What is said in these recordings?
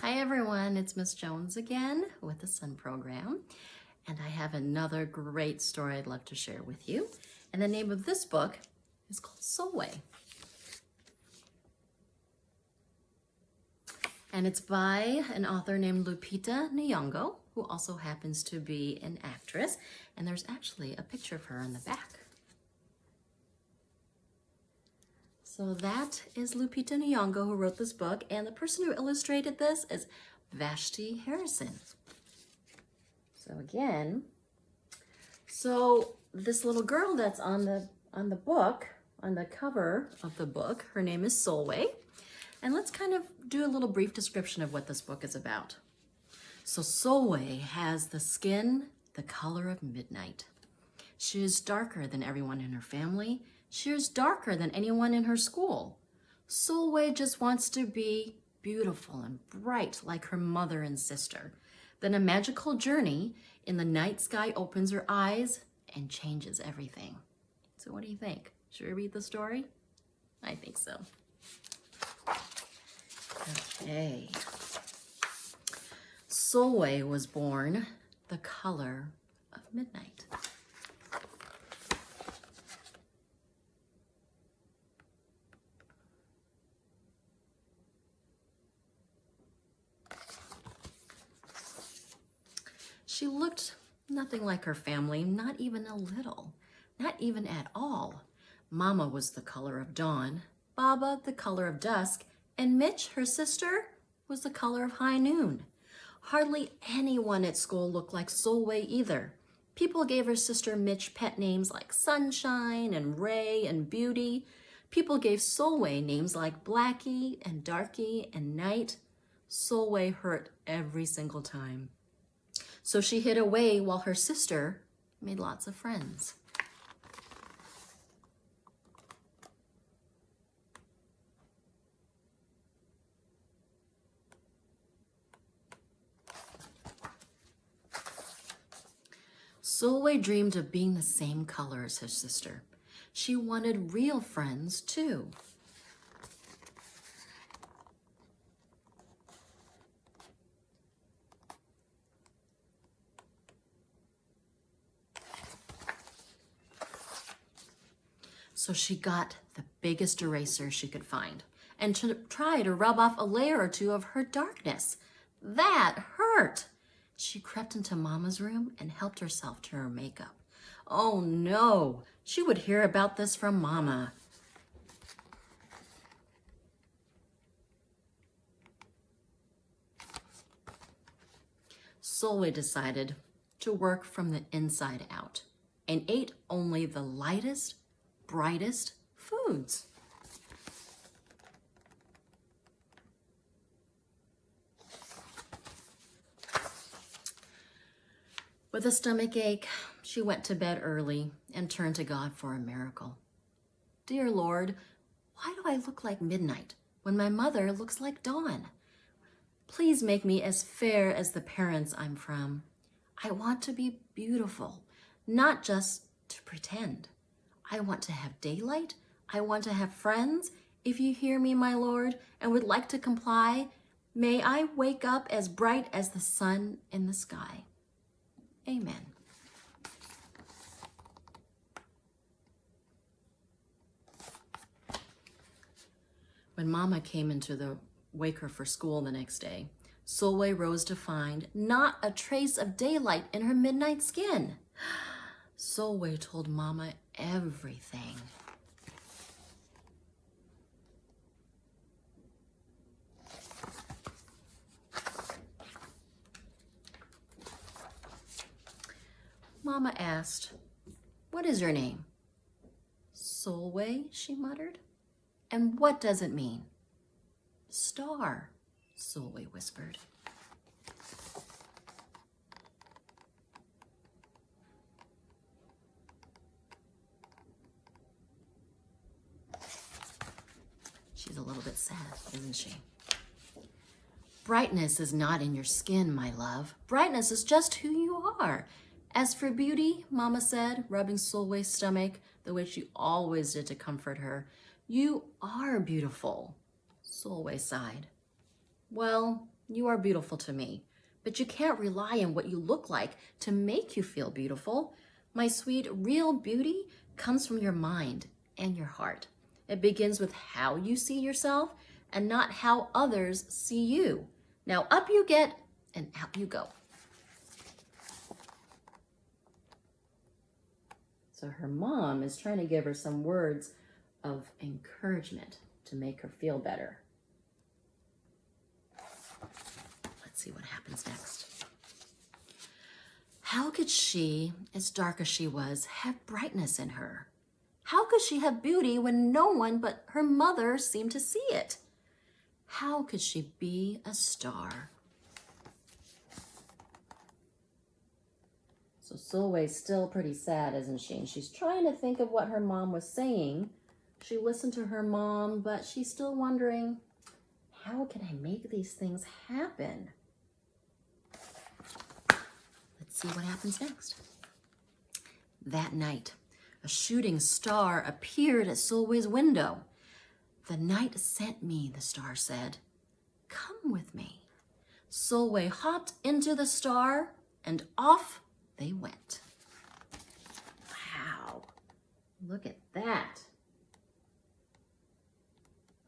Hi everyone, it's Miss Jones again with the Sun Program, and I have another great story I'd love to share with you. And the name of this book is called Sulwe. And it's by an author named Lupita Nyong'o, who also happens to be an actress, and there's actually a picture of her in the back. So that is Lupita Nyong'o, who wrote this book, and the person who illustrated this is Vashti Harrison. So again, this little girl that's on the book, on the cover of the book, her name is Sulwe. And let's kind of do a little brief description of what this book is about. So Sulwe has the skin the color of midnight. She is darker than everyone in her family. She is darker than anyone in her school. Sulwe just wants to be beautiful and bright like her mother and sister. Then a magical journey in the night sky opens her eyes and changes everything. So what do you think? Should we read the story? I think so. Okay. Sulwe was born the color of midnight. She looked nothing like her family, not even a little, not even at all. Mama was the color of dawn, Baba the color of dusk, and Mitch, her sister, was the color of high noon. Hardly anyone at school looked like Sulwe either. People gave her sister Mitch pet names like Sunshine and Ray and Beauty. People gave Sulwe names like Blackie and Darky and Night. Sulwe hurt every single time. So she hid away while her sister made lots of friends. Sulwe dreamed of being the same color as her sister. She wanted real friends too. So she got the biggest eraser she could find and to try to rub off a layer or two of her darkness. That hurt. She crept into Mama's room and helped herself to her makeup. Oh no, she would hear about this from Mama. Sulwe decided to work from the inside out and ate only the lightest, brightest foods. With a stomach ache, she went to bed early and turned to God for a miracle. Dear Lord, why do I look like midnight when my mother looks like dawn? Please make me as fair as the parents I'm from. I want to be beautiful, not just to pretend. I want to have daylight. I want to have friends. If you hear me, my Lord, and would like to comply, may I wake up as bright as the sun in the sky. Amen. When Mama came into the wake her for school the next day, Sulwe rose to find not a trace of daylight in her midnight skin. Sulwe told Mama everything. Mama asked, "What is your name?" "Sulwe," she muttered. "And what does it mean?" "Star," Sulwe whispered. She's a little bit sad, isn't she? Brightness is not in your skin, my love. Brightness is just who you are. As for beauty, Mama said, rubbing Sulwe's stomach the way she always did to comfort her, you are beautiful. Sulwe sighed. Well, You are beautiful to me, but you can't rely on what you look like to make you feel beautiful. My sweet, real beauty comes from your mind and your heart. It begins with how you see yourself and not how others see you. Now up you get and out you go. So her mom is trying to give her some words of encouragement to make her feel better. Let's see what happens next. How could she, as dark as she was, have brightness in her? How could she have beauty when no one but her mother seemed to see it? How could she be a star? So Sulwe's still pretty sad, isn't she? And she's trying to think of what her mom was saying. She listened to her mom, but she's still wondering, how can I make these things happen? Let's see what happens next. That night, a shooting star appeared at Sulwe's window. The night sent me, the star said. Come with me. Sulwe hopped into the star and off they went. Wow, look at that.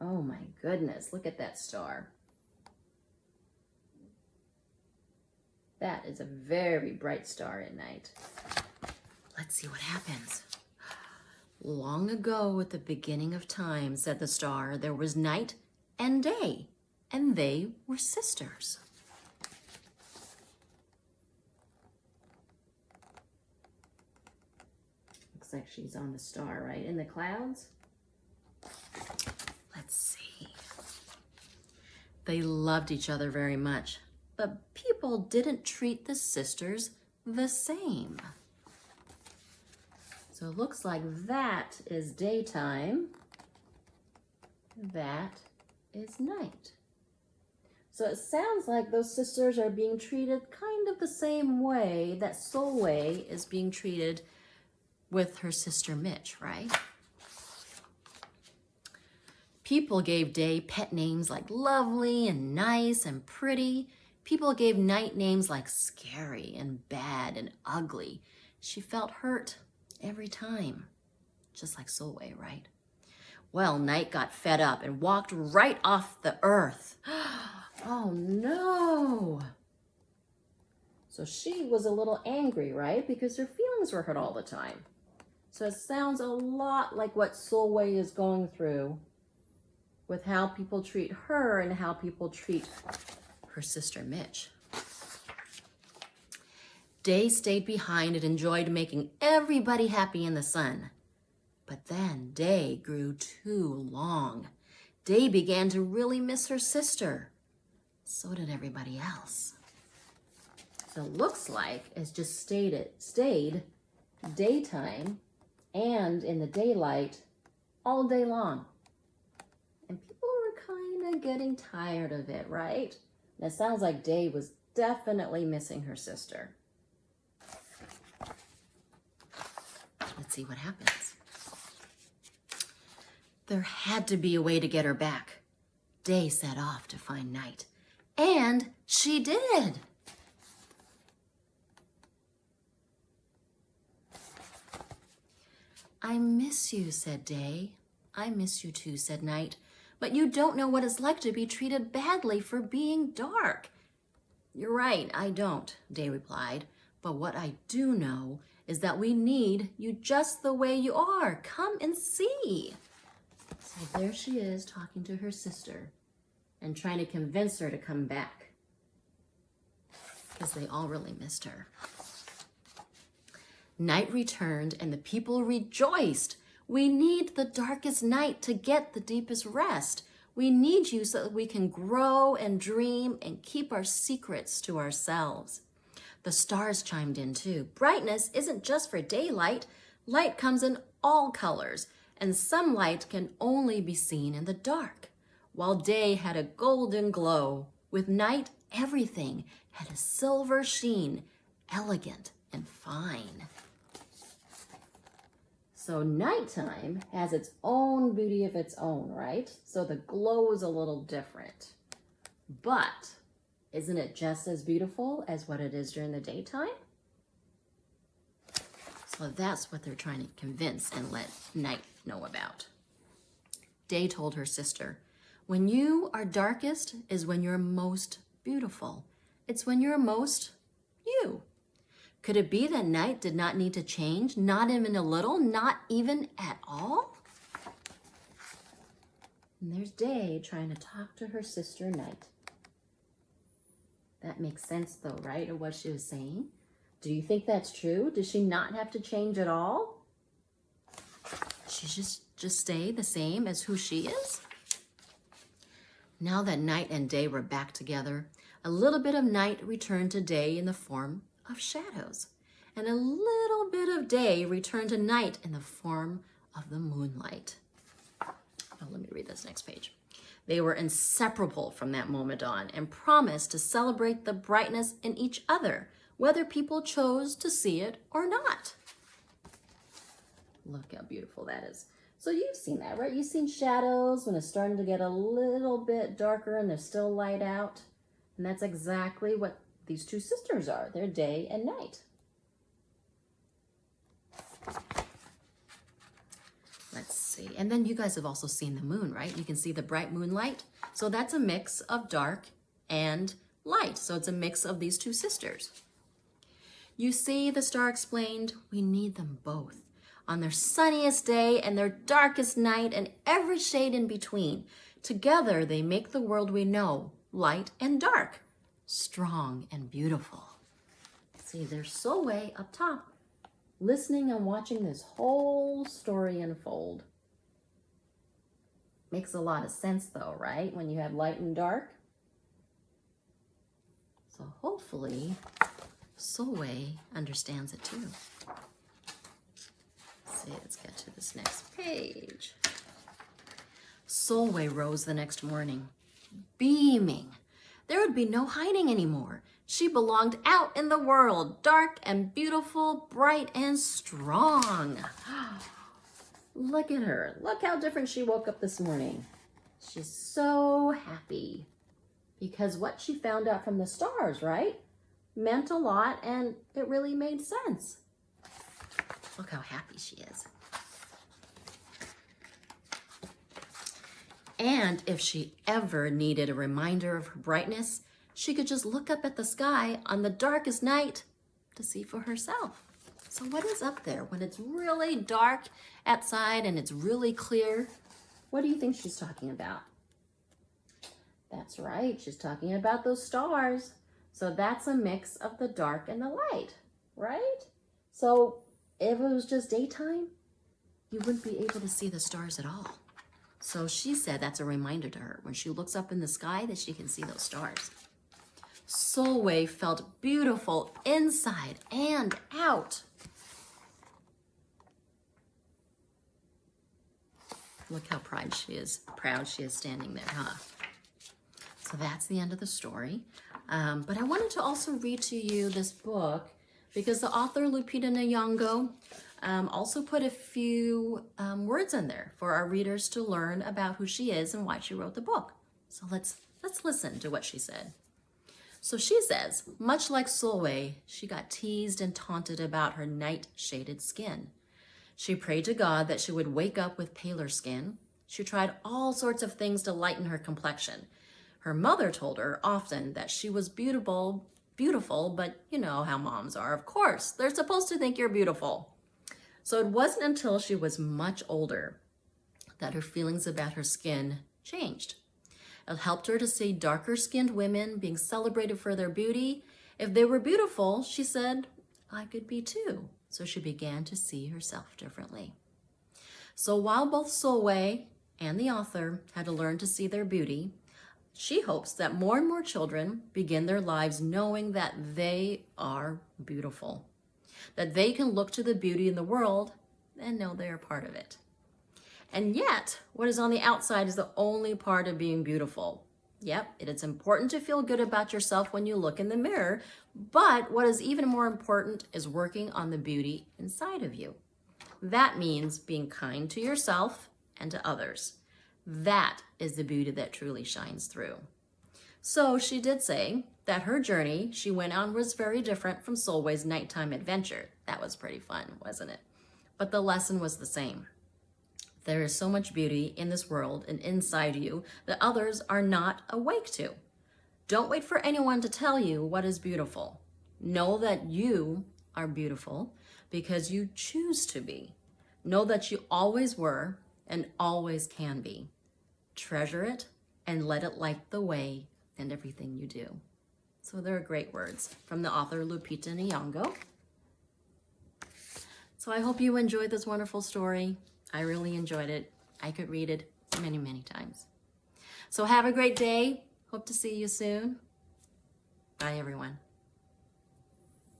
Oh my goodness, look at that star. That is a very bright star at night. Let's see what happens. Long ago at the beginning of time, said the star, there was night and day, and they were sisters. Looks like she's on the star, right? In the clouds? Let's see. They loved each other very much, but people didn't treat the sisters the same. So it looks like that is daytime, that is night. So it sounds like those sisters are being treated kind of the same way that Sulwe is being treated with her sister Mitch, right? People gave Day pet names like lovely and nice and pretty. People gave Night names like scary and bad and ugly. She felt hurt every time, just like Sulwe, right? Well, Night got fed up and walked right off the earth. Oh no! So she was a little angry, right? Because her feelings were hurt all the time. So it sounds a lot like what Sulwe is going through with how people treat her and how people treat her sister Mitch. Day stayed behind and enjoyed making everybody happy in the sun. But then Day grew too long. Day began to really miss her sister. So did everybody else. So it looks like it's just stayed daytime and in the daylight all day long. And people were kind of getting tired of it, right? And it sounds like Day was definitely missing her sister. Let's see what happens. There had to be a way to get her back. Day set off to find Night. And she did. I miss you, said Day. I miss you too, said Night. But you don't know what it's like to be treated badly for being dark. You're right, I don't, Day replied. But what I do know is that we need you just the way you are. Come and see. So there she is talking to her sister and trying to convince her to come back because they all really missed her. Night returned and the people rejoiced. We need the darkest night to get the deepest rest. We need you so that we can grow and dream and keep our secrets to ourselves. The stars chimed in too. Brightness isn't just for daylight. Light comes in all colors, and some light can only be seen in the dark. While day had a golden glow, with night everything had a silver sheen, elegant and fine. So nighttime has its own beauty of its own, right? So the glow is a little different. But Isn't it just as beautiful as what it is during the daytime? So that's what they're trying to convince and let Night know about. Day told her sister, when you are darkest is when you're most beautiful. It's when you're most you. Could it be that Night did not need to change? Not even a little? Not even at all? And there's Day trying to talk to her sister Night. That makes sense though, right, of what she was saying? Do you think that's true? Does she not have to change at all? She just stay the same as who she is? Now that Night and Day were back together, a little bit of Night returned to Day in the form of shadows, and a little bit of Day returned to Night in the form of the moonlight. Oh, let me read this next page. They were inseparable from that moment on and promised to celebrate the brightness in each other, whether people chose to see it or not. Look how beautiful that is. So you've seen that, right? You've seen shadows when it's starting to get a little bit darker and there's still light out. And that's exactly what these two sisters are. They're Day and Night. Let's see. And then you guys have also seen the moon, right? You can see the bright moonlight. So that's a mix of dark and light. So it's a mix of these two sisters. You see, the star explained, we need them both. On their sunniest day and their darkest night and every shade in between. Together they make the world we know, light and dark, strong and beautiful. See, there's Sulwe up top, listening and watching this whole story unfold. Makes a lot of sense though, right? When you have light and dark. So hopefully Sulwe understands it too. See, let's get to this next page. Sulwe rose the next morning, beaming. There would be no hiding anymore. She belonged out in the world, dark and beautiful, bright and strong. Look at her. Look how different she woke up this morning. She's so happy because what she found out from the stars, right, meant a lot and it really made sense. Look how happy she is. And if she ever needed a reminder of her brightness, she could just look up at the sky on the darkest night to see for herself. So what is up there when it's really dark outside and it's really clear? What do you think she's talking about? That's right, she's talking about those stars. So that's a mix of the dark and the light, right? So if it was just daytime, you wouldn't be able to see the stars at all. So she said that's a reminder to her when she looks up in the sky that she can see those stars. Sulwe felt beautiful inside and out. Look how proud she is standing there, huh? So that's the end of the story. But I wanted to also read to you this book because the author Lupita Nyong'o also put a few words in there for our readers to learn about who she is and why she wrote the book. So let's listen to what she said. So she says, much like Sulwe, she got teased and taunted about her night-shaded skin. She prayed to God that she would wake up with paler skin. She tried all sorts of things to lighten her complexion. Her mother told her often that she was beautiful, but you know how moms are. Of course, they're supposed to think you're beautiful. So it wasn't until she was much older that her feelings about her skin changed. It helped her to see darker-skinned women being celebrated for their beauty. If they were beautiful, she said, I could be too. So she began to see herself differently. So while both Sulwe and the author had to learn to see their beauty, she hopes that more and more children begin their lives knowing that they are beautiful, that they can look to the beauty in the world and know they are part of it. And yet, what is on the outside is the only part of being beautiful. Yep, it is important to feel good about yourself when you look in the mirror, but what is even more important is working on the beauty inside of you. That means being kind to yourself and to others. That is the beauty that truly shines through. So she did say that her journey she went on was very different from Sulwe's nighttime adventure. That was pretty fun, wasn't it? But the lesson was the same. There is so much beauty in this world and inside you that others are not awake to. Don't wait for anyone to tell you what is beautiful. Know that you are beautiful because you choose to be. Know that you always were and always can be. Treasure it and let it light the way in everything you do. So they're great words from the author Lupita Nyong'o. So I hope you enjoyed this wonderful story. I really enjoyed it. I could read it many, many times. So have a great day. Hope to see you soon. Bye, everyone.